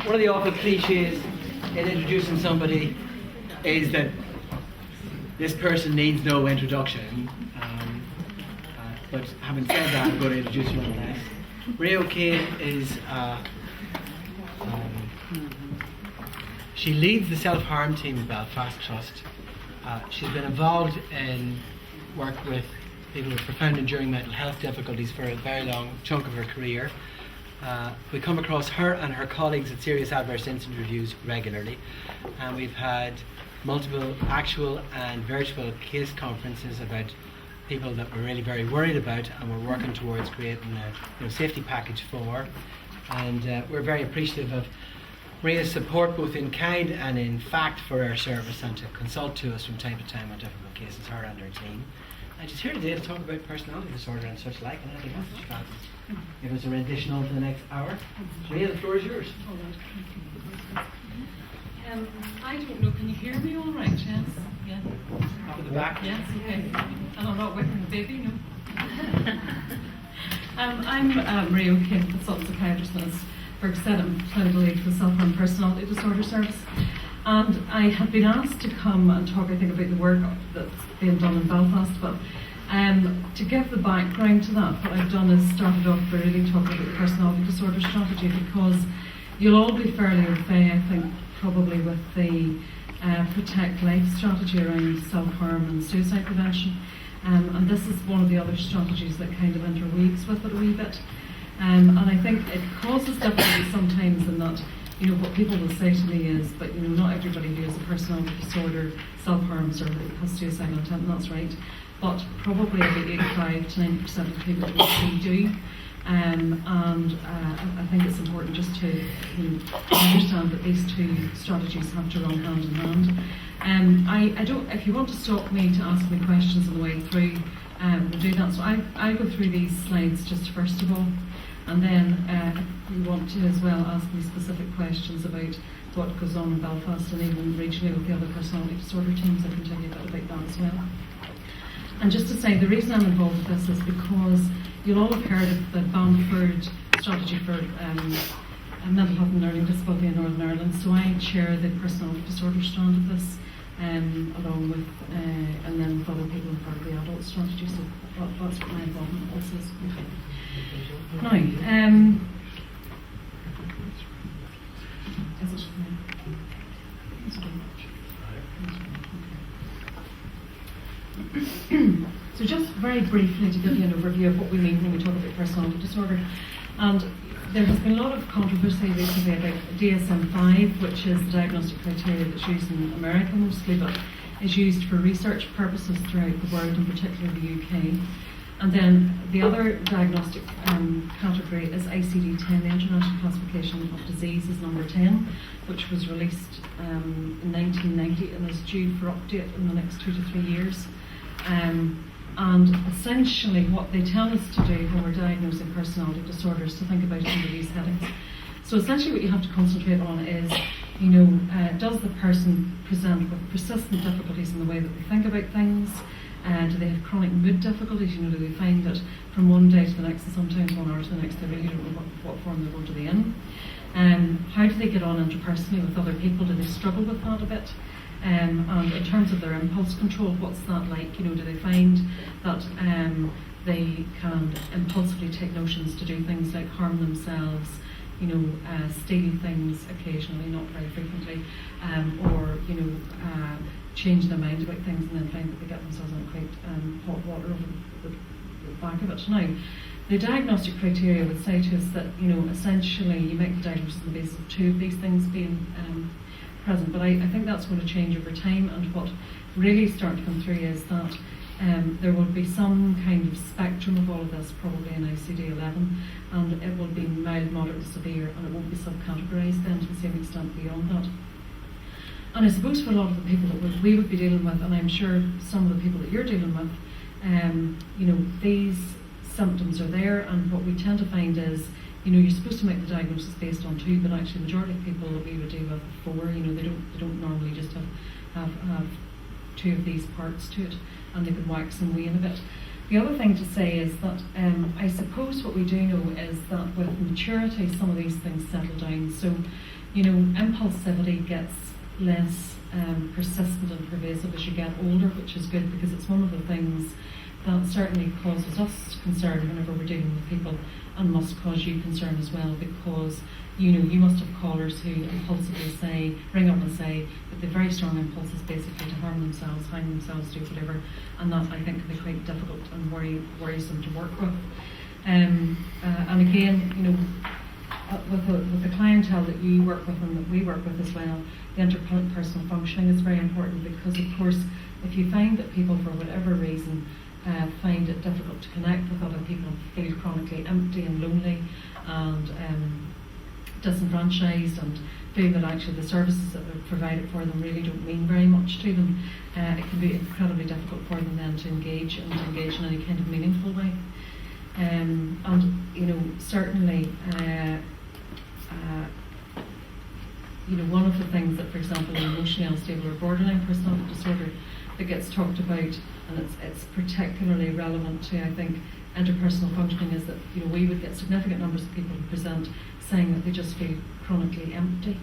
one of the awful cliches in introducing somebody is that this person needs no introduction. But having said that, I'm going to introduce you nonetheless. Ray O'Kane is, she leads the self-harm team at Belfast Trust. She's been involved in work with people with profound enduring mental health difficulties for a very long chunk of her career. We come across her and her colleagues at Serious Adverse Incident Reviews regularly, and we've had multiple actual and virtual case conferences about people that we're really very worried about and we're working towards creating a safety package for. And we're very appreciative of Maria's support both in kind and in fact for our service, and to consult to us from time to time on difficult cases, her and her team. And she's here today to talk about personality disorder and such like, and anything else that she fancies. Give us a rendition on for the next hour. Maria, the floor is yours. I don't know, can you hear me all right, yes? Yeah. Up at the back. Yes, okay. And I'm not whipping the baby, no. I'm Maria O'Kane, consultant psychiatrist, and as Berg said, I'm clinical lead for the Self-Harm Personality Disorder Service. And I have been asked to come and talk, I think, about the work that's being done in Belfast. But to give the background to that, what I've done is started off by really talking about the personality disorder strategy, because you'll all be fairly au fait, I think, probably with the Protect Life strategy around self-harm and suicide prevention. And this is one of the other strategies that kind of interweaves with it a wee bit. And I think it causes difficulty sometimes in that, what people will say to me is, but not everybody who has a personality disorder self-harms or has suicidal intent, and that's right. But probably about 85 to 90% of people actually do. And I think it's important just to understand that these two strategies have to run hand in hand. I don't. If you want to stop me to ask me questions on the way through, we'll do that. So I go through these slides just first of all, and then if you want to as well ask me specific questions about what goes on in Belfast and even regionally with the other personality disorder teams, I can tell you a bit about that as well. And just to say, the reason I'm involved with this is because you'll all have heard of the Bamford strategy for mental health and learning disability in Northern Ireland. So I chair the personality disorder strand of this, along with, and then with other people in part of the adult strategy. So that's what my involvement also is. Now, so just very briefly to give you an overview of what we mean when we talk about personality disorder. And there has been a lot of controversy recently about DSM-5, which is the diagnostic criteria that's used in America mostly, but is used for research purposes throughout the world, and particularly the UK. And then the other diagnostic category is ICD-10, the International Classification of Diseases number 10, which was released in 1990 and is due for update in the next 2 to 3 years. And essentially what they tell us to do when we're diagnosing personality disorders, to think about it under these headings. So essentially what you have to concentrate on is, does the person present with persistent difficulties in the way that they think about things? Do they have chronic mood difficulties? Do they find that from one day to the next, and sometimes 1 hour to the next, they really don't know what form they're going to be in? How do they get on interpersonally with other people? Do they struggle with that a bit? And in terms of their impulse control, what's that like? Do they find that they can impulsively take notions to do things like harm themselves, steal things occasionally, not very frequently, or change their mind about things and then find that they get themselves in quite hot water over the back of it. Now, the diagnostic criteria would say to us that essentially you make the diagnosis on the basis of 2 of these things being present, but I think that's going to change over time, and what really starts to come through is that there will be some kind of spectrum of all of this, probably in ICD-11, and it will be mild, moderate, severe, and it won't be subcategorised then to the same extent beyond that. And I suppose for a lot of the people that we would be dealing with, and I'm sure some of the people that you're dealing with, these symptoms are there, and what we tend to find is, you're supposed to make the diagnosis based on 2, but actually the majority of people that we would deal with 4. They don't normally just have 2 of these parts to it, and they can wax and wane a bit. The other thing to say is that I suppose what we do know is that with maturity, some of these things settle down. So impulsivity gets less persistent and pervasive as you get older, which is good because it's one of the things that certainly causes us concern whenever we're dealing with people, and must cause you concern as well, because you must have callers who impulsively ring up and say that they're very strong impulses basically to harm themselves, hang themselves, do whatever, and that I think can be quite difficult and worrisome to work with. And again, with the clientele that you work with and that we work with as well, the interpersonal functioning is very important, because of course if you find that people for whatever reason find it difficult to connect with other people, feel chronically empty and lonely and disenfranchised, and feel that actually the services that are provided for them really don't mean very much to them, it can be incredibly difficult for them then to engage in any kind of meaningful way. And certainly one of the things that, for example, in emotionally unstable or borderline personality disorder that gets talked about, and it's particularly relevant to, I think, interpersonal functioning, is that we would get significant numbers of people who present saying that they just feel chronically empty.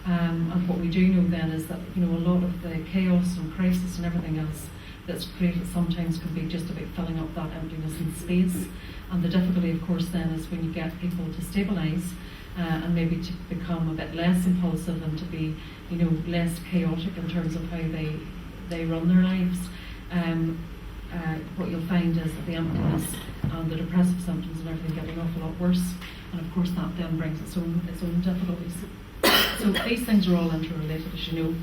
And what we do know then is that a lot of the chaos and crisis and everything else that's created sometimes can be just about filling up that emptiness in space. And the difficulty, of course, then is when you get people to stabilise and maybe to become a bit less impulsive and to be, less chaotic in terms of how they run their lives. What you'll find is that the emptiness and the depressive symptoms and everything get an awful lot worse, and of course that then brings its own difficulties. So these things are all interrelated, as you know,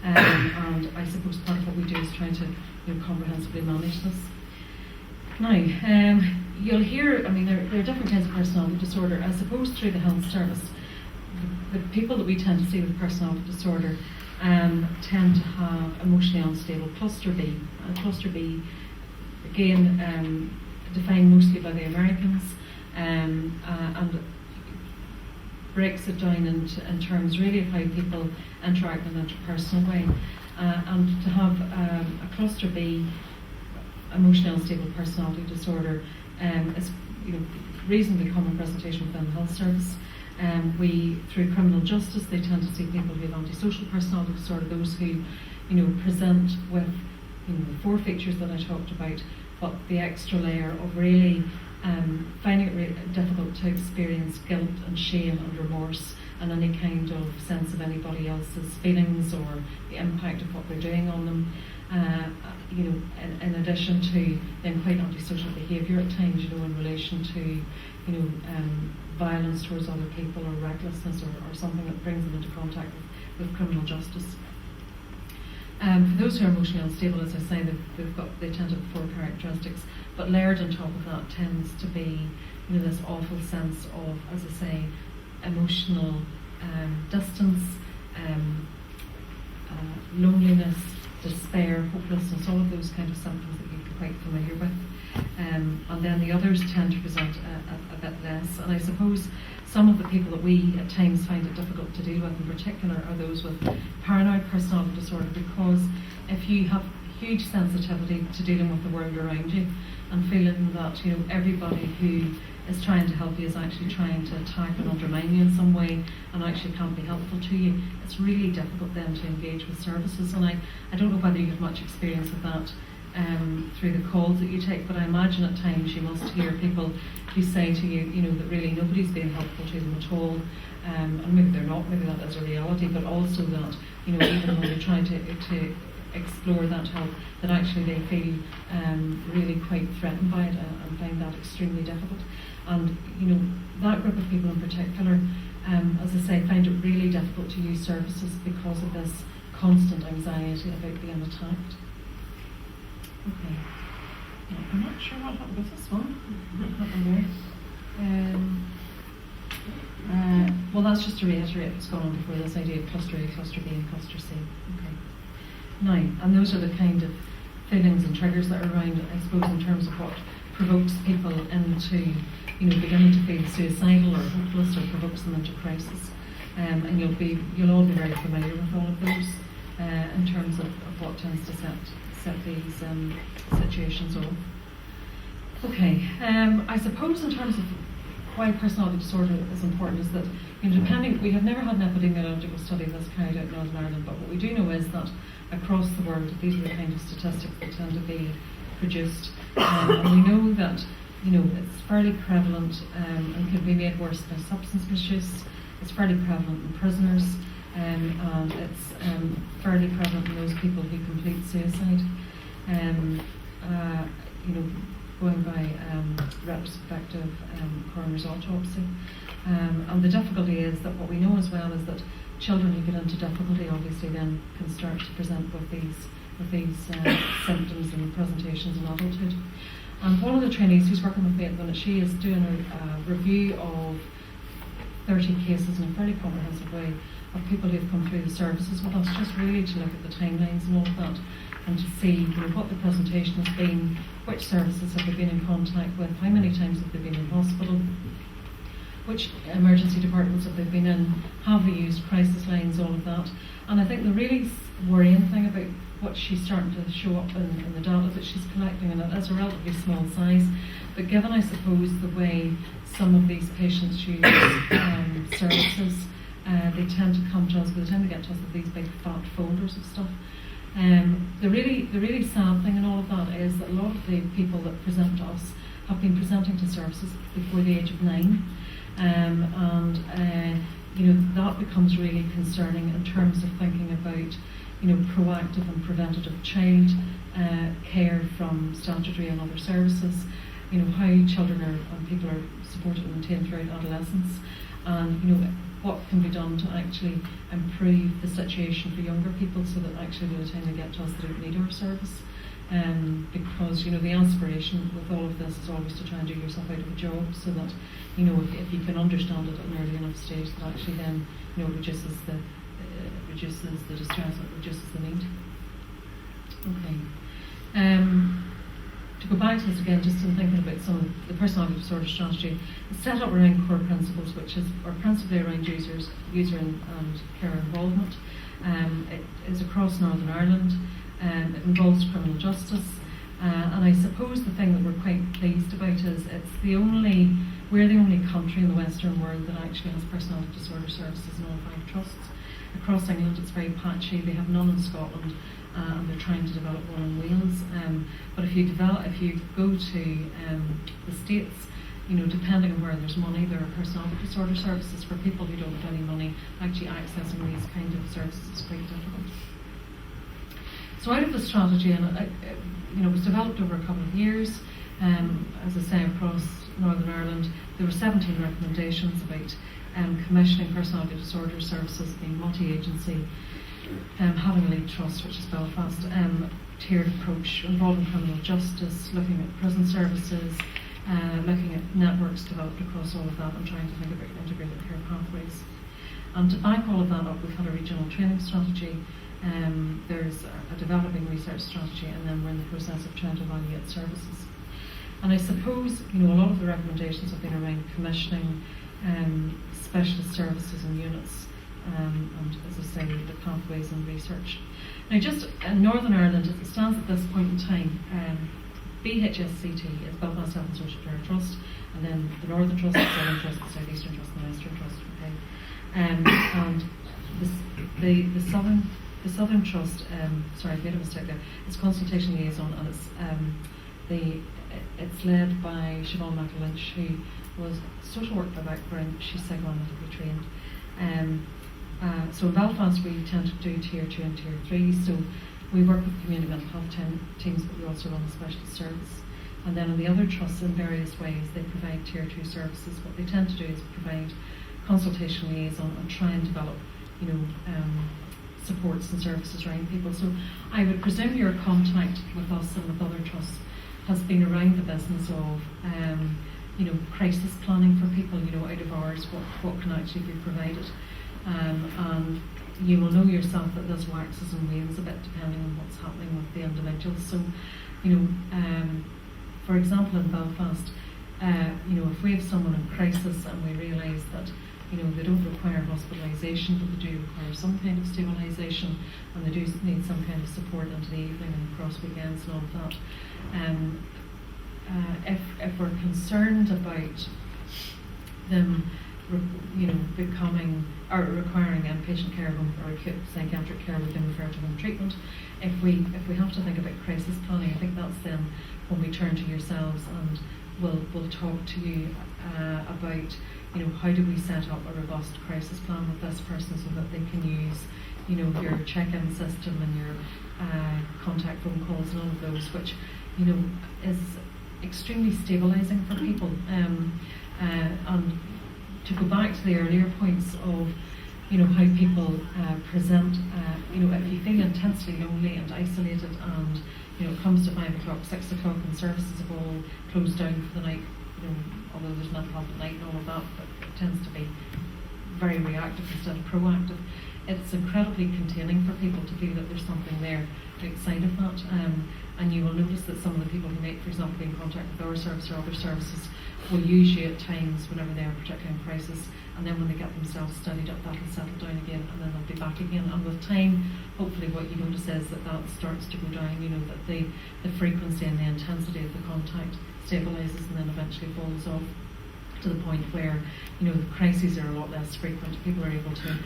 and I suppose part of what we do is try to comprehensively manage this. Now, you'll hear, there are different kinds of personality disorder. I suppose through the health service, the people that we tend to see with personality disorder tend to have emotionally unstable cluster B. Cluster B, again, defined mostly by the Americans, and breaks it down in terms really of how people interact in an interpersonal way. And to have a cluster B emotionally unstable personality disorder is reasonably common presentation within the health service. Through criminal justice, they tend to see people who have antisocial personality disorder, those who present with the four features that I talked about, but the extra layer of really finding it really difficult to experience guilt and shame and remorse and any kind of sense of anybody else's feelings or the impact of what they're doing on them. In addition to then quite antisocial behaviour at times, in relation to violence towards other people or recklessness or something that brings them into contact with criminal justice. For those who are emotionally unstable, as I say, they tend to have four characteristics, but layered on top of that tends to be this awful sense of, as I say, emotional distance, loneliness, despair, hopelessness, all of those kind of symptoms that you'd be quite familiar with. And then the others tend to present a bit less. And I suppose some of the people that we at times find it difficult to deal with in particular are those with paranoid personality disorder, because if you have huge sensitivity to dealing with the world around you and feeling that everybody who is trying to help you is actually trying to attack and undermine you in some way and actually can't be helpful to you, it's really difficult then to engage with services. And I don't know whether you have much experience of that through the calls that you take, but I imagine at times you must hear people who say to you, that really nobody's being helpful to them at all, and maybe they're not, maybe that is a reality, but also that, even when they're trying to explore that help, that actually they feel really quite threatened by it and find that extremely difficult. And that group of people in particular, as I say, find it really difficult to use services because of this constant anxiety about being attacked. Okay. I'm not sure what happened with this one. Well, that's just to reiterate what's gone on before, this idea of cluster A, cluster B, and cluster C. Okay. Now, and those are the kind of feelings and triggers that are around, I suppose, in terms of what provokes people into, beginning to feel suicidal or hopeless, or provokes them into crisis. And you'll all be very familiar with all of those in terms of what tends to set these situations off. Okay, I suppose in terms of why personality disorder is important is that, we have never had an epidemiological study that's carried out in Northern Ireland, but what we do know is that across the world, these are the kind of statistics that tend to be produced. And we know that, it's fairly prevalent and can be made worse by substance misuse. It's fairly prevalent in prisoners, and it's fairly prevalent in those people who complete suicide. Going by retrospective coroner's autopsy. And the difficulty is that what we know as well is that children who get into difficulty obviously then can start to present with these symptoms and presentations in adulthood. And one of the trainees who's working with me at the minute, she is doing a review of 30 cases in a fairly comprehensive way of people who have come through the services with us, just really to look at the timelines and all of that, and to see what the presentation has been, which services have they been in contact with, how many times have they been in hospital, which emergency departments have they been in, have they used crisis lines, all of that. And I think the really worrying thing about what she's starting to show up in the data that she's collecting, and it is a relatively small size, but given, I suppose, the way some of these patients use services, they tend to come to us, by the time they get to us, with these big fat folders of stuff. The really sad thing in all of that is that a lot of the people that present to us have been presenting to services before the age of 9, that becomes really concerning in terms of thinking about proactive and preventative child care from statutory and other services, how children and people are supported and maintained throughout adolescence, and what can be done to actually improve the situation for younger people, so that actually by the time they get to us they don't need our service. Because the aspiration with all of this is always to try and do yourself out of a job, so that if you can understand it at an early enough stage, that actually then reduces the distress, it reduces the need. Okay. To go back to this again, just in thinking about some of the personality disorder strategy, it's set up around core principles, which are principally around user and care involvement. It is across Northern Ireland. It involves criminal justice, and I suppose the thing that we're quite pleased about is we're the only country in the Western world that actually has personality disorder services in all 5 trusts. Across England it's very patchy, they have none in Scotland, and they're trying to develop one in Wales. But if you go to the States, depending on where there's money, there are personality disorder services for people who don't have any money. Actually accessing these kind of services is quite difficult. So out of the strategy, and it was developed over a couple of years, as I say, across Northern Ireland, there were 17 recommendations about commissioning personality disorder services, being multi-agency, having a lead trust, which is Belfast, tiered approach involving criminal justice, looking at prison services, looking at networks developed across all of that, and trying to think about integrated care pathways. And to back all of that up, we've had a regional training strategy, there's a developing research strategy, and then we're in the process of trying to evaluate services. And I suppose a lot of the recommendations have been around commissioning specialist services and units, and as I say, the pathways and research. Now, just in Northern Ireland, as it stands at this point in time, BHSCT is Belfast Health and Social Care Trust, and then the Northern Trust, the Southern Trust, the South Eastern Trust, and the Western Trust. Okay, and the Southern Trust, sorry, I made a mistake there. It's consultation liaison, and it's led by Siobhan McAlynch, who was social work by background. She's psychoanalytically trained. So in Belfast we tend to do tier 2 and tier 3. So we work with community mental health teams, but we also run a specialist service. And then in the other trusts, in various ways, they provide tier 2 services. What they tend to do is provide consultation liaison and try and develop, supports and services around people. So I would presume your contact with us and with other trusts has been around the business of crisis planning for people, out of hours, what can actually be provided. And you will know yourself that this waxes and wanes a bit depending on what's happening with the individuals. So, for example, in Belfast, if we have someone in crisis and we realise that they don't require hospitalisation, but they do require some kind of stabilisation, and they do need some kind of support into the evening and across weekends and all of that. If we're concerned about them becoming or requiring inpatient care home or acute psychiatric care, we can refer to home treatment. If we have to think about crisis planning, I think that's then when we turn to yourselves and we'll talk to you about how do we set up a robust crisis plan with this person so that they can use your check-in system and your contact phone calls and all of those, which is extremely stabilising for people. And to go back to the earlier points of how people present, if you feel intensely lonely and isolated and it comes to 5 o'clock, 6 o'clock and services have all closed down for the night, although there's mental health at night and all of that, but it tends to be very reactive instead of proactive. It's incredibly containing for people to feel that there's something there outside of that. And you will notice that some of the people who make, for example, be in contact with our service or other services will use you at times whenever they are particularly in crisis, and then when they get themselves studied up, that'll settle down again, and then they'll be back again. And with time, hopefully what you notice is that starts to go down, that the frequency and the intensity of the contact stabilises and then eventually falls off to the point where the crises are a lot less frequent. People are able to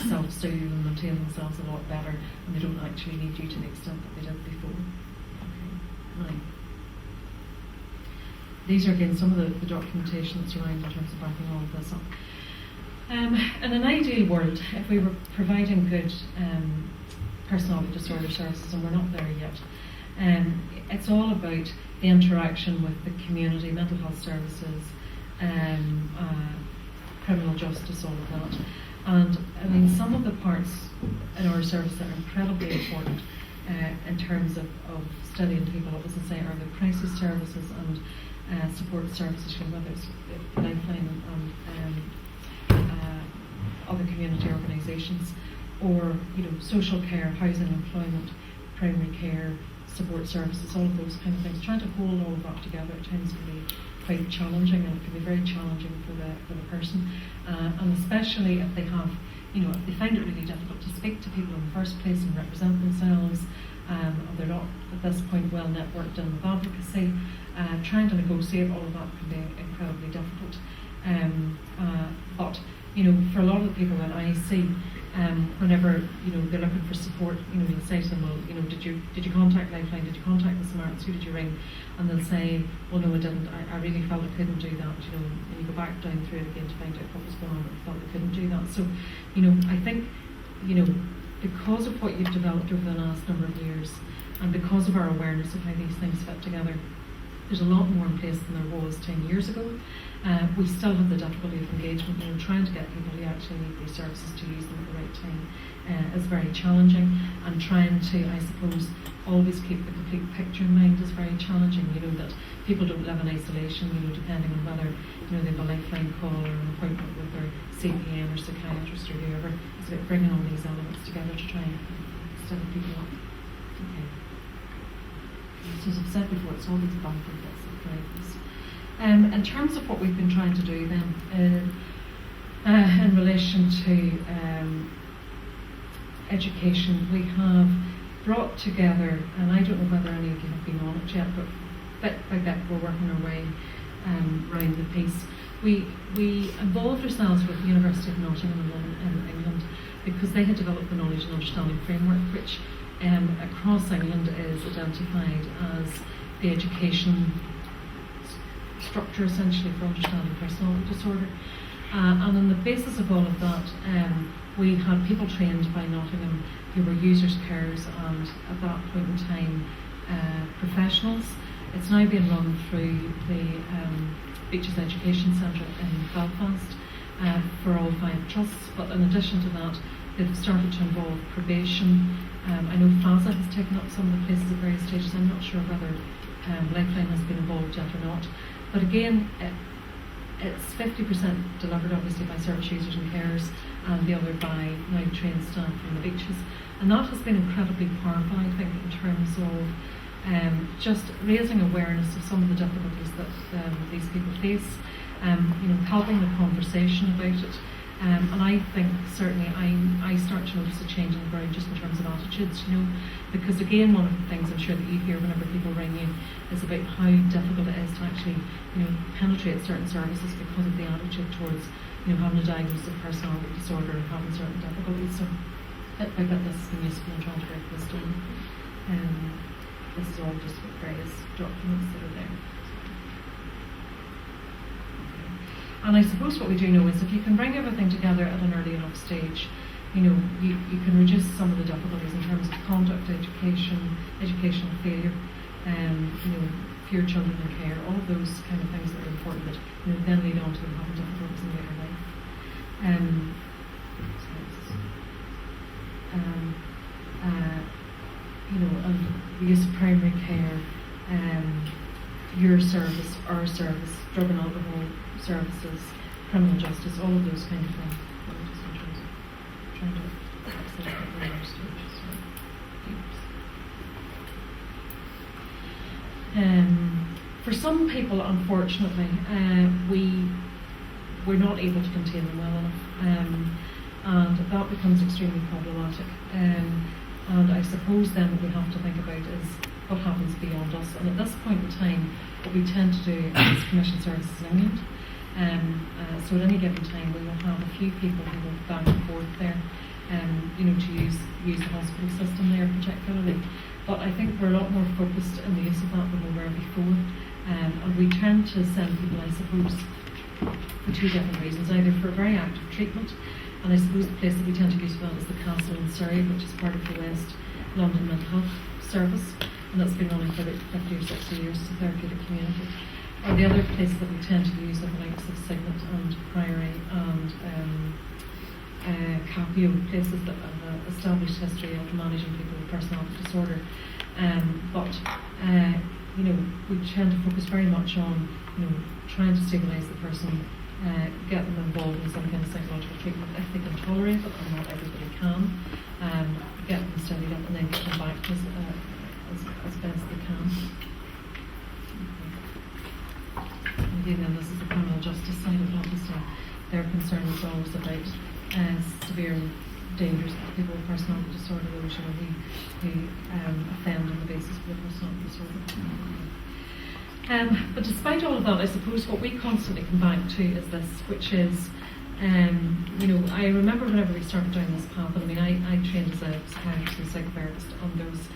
self-soothe and maintain themselves a lot better, and they don't actually need you to the extent that they did before. Okay. Now, these are again some of the documentation that's around in terms of backing all of this up. In an ideal world, if we were providing good personality disorder services, and we're not there yet, it's all about the interaction with the community, mental health services, criminal justice, all of that. And I mean, some of the parts in our service that are incredibly important in terms of studying people up, as I say, are the crisis services and support services, whether it's Lifeline and other community organisations, or social care, housing, employment, primary care, support services, all of those kind of things. Trying to hold all of that together at times can be quite challenging, and it can be very challenging for the person, and especially if they have, if they find it really difficult to speak to people in the first place and represent themselves, or they're not at this point well networked in with advocacy, trying to negotiate all of that can be incredibly difficult. But for a lot of the people that I see, whenever they're looking for support, you'll say to them, well, did you contact Lifeline? Did you contact the Samaritans? Who did you ring? And they'll say, well, no, I didn't. I really felt I couldn't do that. And you go back down through it again to find out what was going on, but felt I couldn't do that. So, I think, because of what you've developed over the last number of years, and because of our awareness of how these things fit together, there's a lot more in place than there was 10 years ago. We still have the difficulty of engagement, trying to get people who actually need these services to use them at the right time is very challenging, and trying to, I suppose, always keep the complete picture in mind is very challenging. That people don't live in isolation, depending on whether they have a Lifeline call or an appointment with their CPN or psychiatrist or whoever. It's about bringing all these elements together to try and steady people up. Okay. So as I've said before, it's all these balancing bits that drive this. In terms of what we've been trying to do then, in relation to education, we have brought together, and I don't know whether any of you have been on it yet, but bit by bit we're working our way around the piece. We involved ourselves with the University of Nottingham in England because they had developed the Knowledge and Understanding Framework, which across England is identified as the education structure essentially for understanding personality disorder. And on the basis of all of that, we had people trained by Nottingham who were users, carers, and at that point in time, professionals. It's now being run through the Beaches Education Centre in Belfast for all 5 trusts, but in addition to that, they've started to involve probation. I know FASA has taken up some of the places at various stages. I'm not sure whether Lifeline has been involved yet or not. But again, it's 50% delivered obviously by service users and carers, and the other by now trained staff from the beaches. And that has been incredibly powerful, I think, in terms of just raising awareness of some of the difficulties that these people face, helping the conversation about it, And I think certainly I start to notice a change in the ground just in terms of attitudes, you know, because again, one of the things I'm sure that you hear whenever people ring you is about how difficult it is to actually, you know, penetrate certain services because of the attitude towards, you know, having a diagnosis of personality disorder and having certain difficulties. So I bet this has been useful in trying to break this down. This is all just with various documents that are there. And I suppose what we do know is if you can bring everything together at an early enough stage, you know, you can reduce some of the difficulties in terms of conduct, education, educational failure, you know, fewer children in care, all of those kind of things that are important that, you know, then lead on to them having difficulties in later life. You know, and the use of primary care, your service, our service, drug and alcohol services, criminal justice, all of those kind of things. Just in terms of trying to access at the later stages. For some people, unfortunately, we're not able to contain them well enough, and that becomes extremely problematic. And I suppose then what we have to think about is what happens beyond us. And at this point in time, what we tend to do is commission services in England. So at any given time, we will have a few people who will back and forth there, you know, to use the hospital system there particularly. But I think we're a lot more focused in the use of that than we were before. And we tend to send people, I suppose, for two different reasons. Either for very active treatment, and I suppose the place that we tend to use for that is the Castle in Surrey, which is part of the West London Mental Health Service, and that's been running for about 50 or 60 years as a therapeutic community. Or the other places that we tend to use are the likes of Signet and Priory and Capio, places that have an established history of managing people with personality disorder. But you know, we tend to focus very much on, you know, trying to stabilise the person, get them involved in some kind of psychological treatment if they can tolerate it, and not everybody can. Get them studied up and then get them back as best they can. And again, then this is the criminal justice side of it. Obviously, their concern is always about severe dangers of people with personality disorder, those who offend on the basis of their personality disorder. But despite all of that, I suppose what we constantly come back to is this, which is, you know, I remember whenever we started down this path, and I mean, I trained as a psychiatrist and psychotherapist, and there was,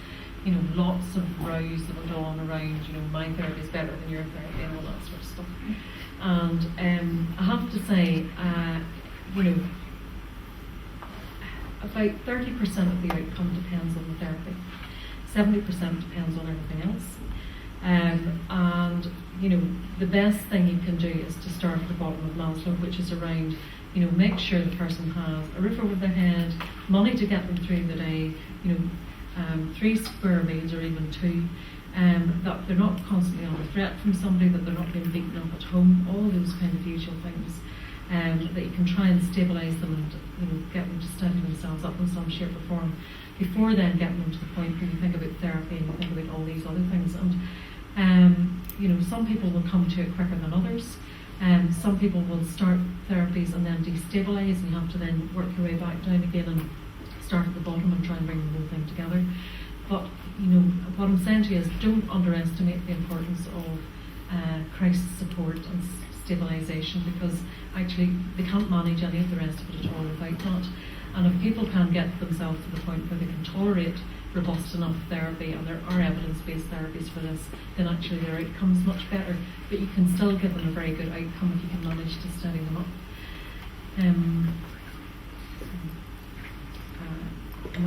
you know, lots of rows that went on around, you know, my therapy is better than your therapy and all that sort of stuff. And I have to say, you know, about 30% of the outcome depends on the therapy. 70% depends on everything else. And, you know, the best thing you can do is to start at the bottom of Maslow, which is around, you know, make sure the person has a roof over their head, money to get them through the day, you know, 3 square meals or even 2, that they're not constantly under threat from somebody, that they're not being beaten up at home, all those kind of usual things. That you can try and stabilise them and, you know, get them to steady themselves up in some shape or form before then getting them to the point where you think about therapy and you think about all these other things. And you know, some people will come to it quicker than others. Some people will start therapies and then destabilise, and you have to then work your way back down again and start at the bottom and try and bring the whole thing together. But you know, what I'm saying to you is, don't underestimate the importance of crisis support and stabilisation, because actually they can't manage any of the rest of it at all without that. And if people can get themselves to the point where they can tolerate robust enough therapy, and there are evidence-based therapies for this, then actually their outcome's much better. But you can still give them a very good outcome if you can manage to steady them up. And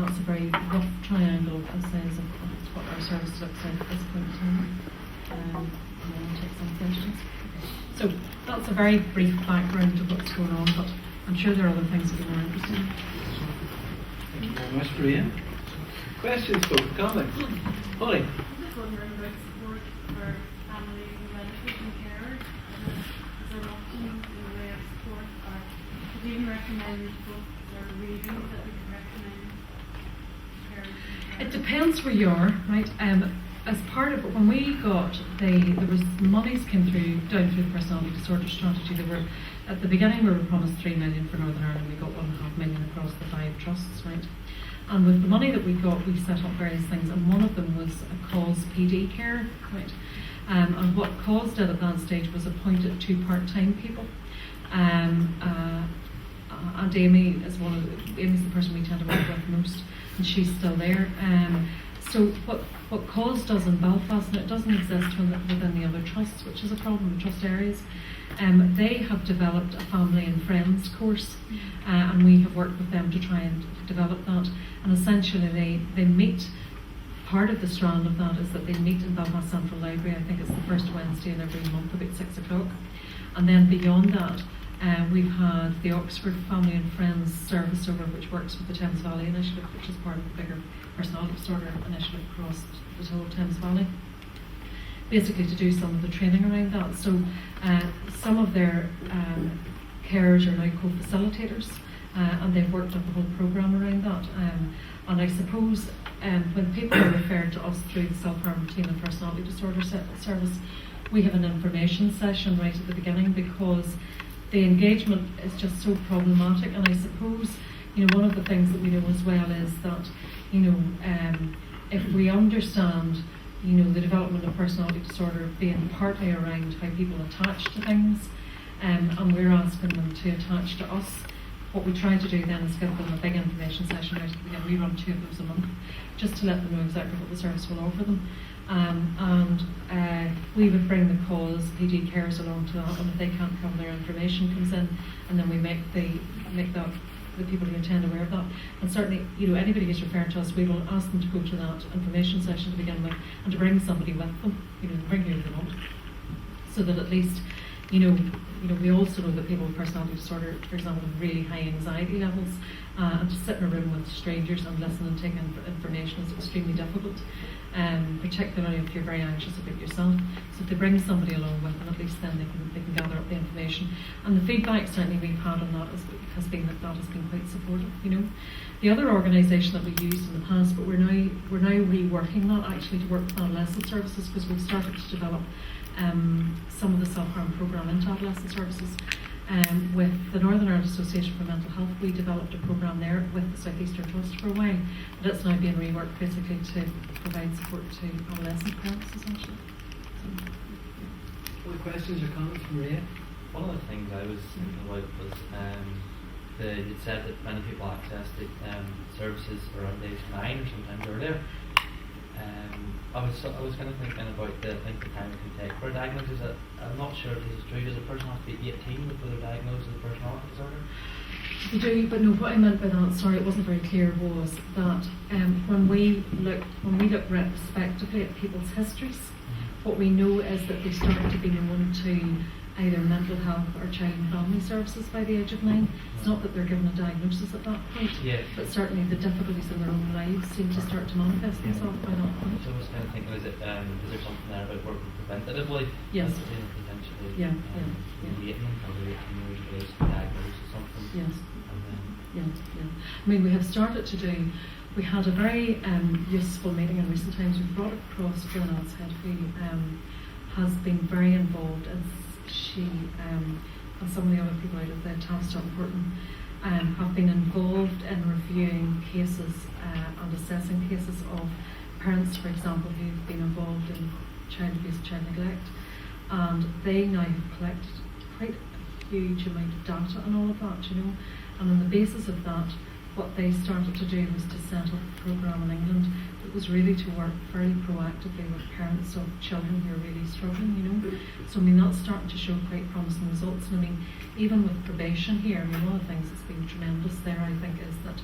that's a very rough triangle, as says, of what our service looks like at this point in time. And I'll take some questions. So that's a very brief background of what's going on, but I'm sure there are other things that you're more interested in. Thank you very much, Maria. Questions, folks, comments? Holly? I'm just wondering about support for families and relatives and carers. Is there option in the way of support, or could you even recommend books or readings that we could recommend carers? It depends where you are, right? As part of it, when we got there was monies came through down through the personality disorder strategy. There were at the beginning we were promised 3 million for Northern Ireland. We got 1.5 million across the 5 trusts, right? And with the money that we got, we set up various things, and one of them was a cause PD care, right? And what Cause did at that stage was appointed 2 part-time people. And Amy is Amy's the person we tend to work with most, and she's still there. So what Cause does in Belfast, and it doesn't exist within the other trusts, which is a problem in trust areas, they have developed a family and friends course, and we have worked with them to try and develop that. And essentially they meet, part of the strand of that is that they meet in Belfast Central Library. I think it's the first Wednesday in every month about 6 o'clock. And then beyond that, we've had the Oxford Family and Friends Service over, which works with the Thames Valley Initiative, which is part of the bigger personality disorder initiative across the whole Thames Valley, basically to do some of the training around that. So some of their carers are now co-facilitators, and they've worked up a whole programme around that. And I suppose when people are referred to us through the self-harm team and personality disorder service, we have an information session right at the beginning, because the engagement is just so problematic. And I suppose, one of the things that we know as well is that, if we understand, the development of personality disorder being partly around how people attach to things, and we're asking them to attach to us, what we try to do then is give them a big information session right at the beginning. We run 2 of those a month, just to let them know exactly what the service will offer them. And we would bring the Cause PD carers along to that, and if they can't come, their information comes in, and then we make that the people who attend aware of that. And certainly, anybody who's referred to us, we will ask them to go to that information session to begin with, and to bring somebody with them, bring who they want, so that at least, we also know that people with personality disorder, for example, have really high anxiety levels, and to sit in a room with strangers and listen and take information is extremely difficult, particularly if you're very anxious about yourself. So if they bring somebody along with them, at least then they can gather up the information. And the feedback certainly we've had on that has been quite supportive. The other organisation that we used in the past, but we're now reworking that actually to work with adolescent services, because we've started to develop some of the self-harm programme into adolescent services. With the Northern Ireland Association for Mental Health, we developed a programme there with the South Eastern Trust for a while, but it's now being reworked basically to provide support to adolescent parents essentially. Any questions or comments from Maria? One of the things I was thinking about was you said that many people access the services around age 9 or sometimes earlier. I was kind of thinking about the length of time it can take for a diagnosis. I'm not sure if this is true. Does a person have to be 18 before they're diagnosed with a personality disorder? You do, but no, what I meant by that, sorry, it wasn't very clear, was that when we look retrospectively at people's histories, what we know is that they start to be known to either mental health or child and family services by the age of 9. It's not that they're given a diagnosis at that point, but certainly the difficulties in their own lives seem to start to manifest themselves by that point. So I was kind of thinking, is there something there about working preventatively? Yes. Potentially Yeah. probably 18 years of age to diagnose or something. Yes. And Yeah. I mean, we have started to do. We had a very useful meeting in recent times. We brought across Glenad's head, who has been very involved, and she and some of the other people out of the task important have been involved in reviewing cases and assessing cases of parents, for example, who've been involved in child abuse, child neglect, and they now have collected quite a huge amount of data and all of that, and on the basis of that, what they started to do was to set up a programme in England that was really to work very proactively with parents of children who are really struggling, So, that's starting to show quite promising results. And even with probation here, one of the things that's been tremendous there, I think, is that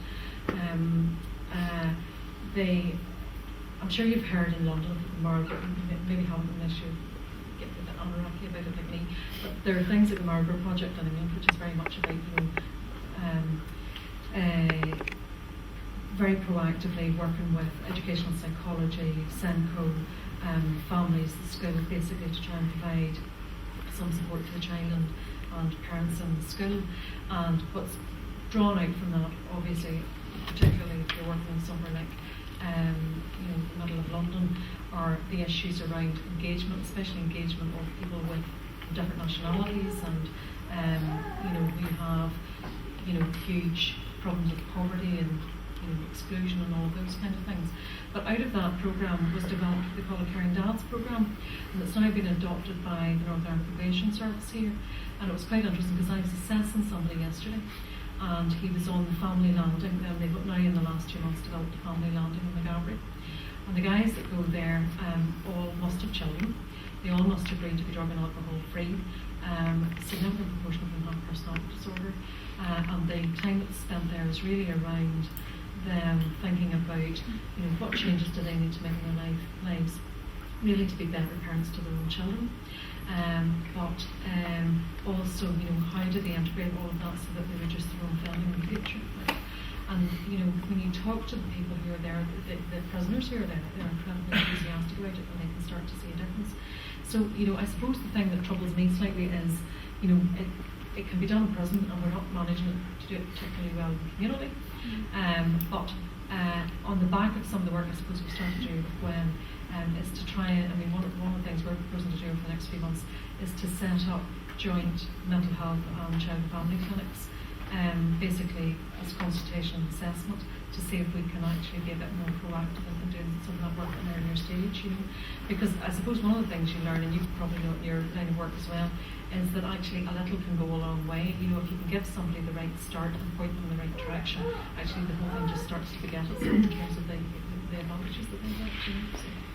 I'm sure you've heard in London, Margaret, maybe haven't unless you get a bit unlucky about it like me, but there are things like the Margaret Project in England, which is very much about, very proactively working with educational psychology, SENCO, families, the school, basically to try and provide some support to the child and parents in the school. And what's drawn out from that, obviously, particularly if you're working somewhere like the middle of London, are the issues around engagement, especially engagement of people with different nationalities and We have, huge problems with poverty and exclusion and all of those kind of things. But out of that programme was developed what they call a Caring Dads programme, and it's now been adopted by the Northern Ireland Probation Service here. And it was quite interesting because I was assessing somebody yesterday, and he was on the family landing. They've now in the last 2 months developed a family landing in the Gallery. And the guys that go there all must have children. They all must agree to be drug and alcohol free. Significant proportion of them have personality disorder. And the time that's spent there is really around them thinking about, what changes do they need to make in their lives, really to be better parents to their own children. But also, how do they integrate all of that so that they reduce their own offending in the future? And when you talk to the people who are there, the prisoners who are there, they're incredibly enthusiastic about it, and they can start to see a difference. So, I suppose the thing that troubles me slightly is, it can be done in prison, and we're not managing to do it particularly well in the community. But on the back of some of the work I suppose we started to do with Gwen is to try and, one of the things we're proposing to do over the next few months is to set up joint mental health and child and family clinics, basically as consultation and assessment, to see if we can actually be a bit more proactive in doing some of that work at an earlier stage. Because I suppose one of the things you learn, and you probably know it in your line of work as well, is that actually a little can go a long way. If you can give somebody the right start and point them in the right direction, actually the whole thing just starts to get itself in terms of the advantages that they get. So.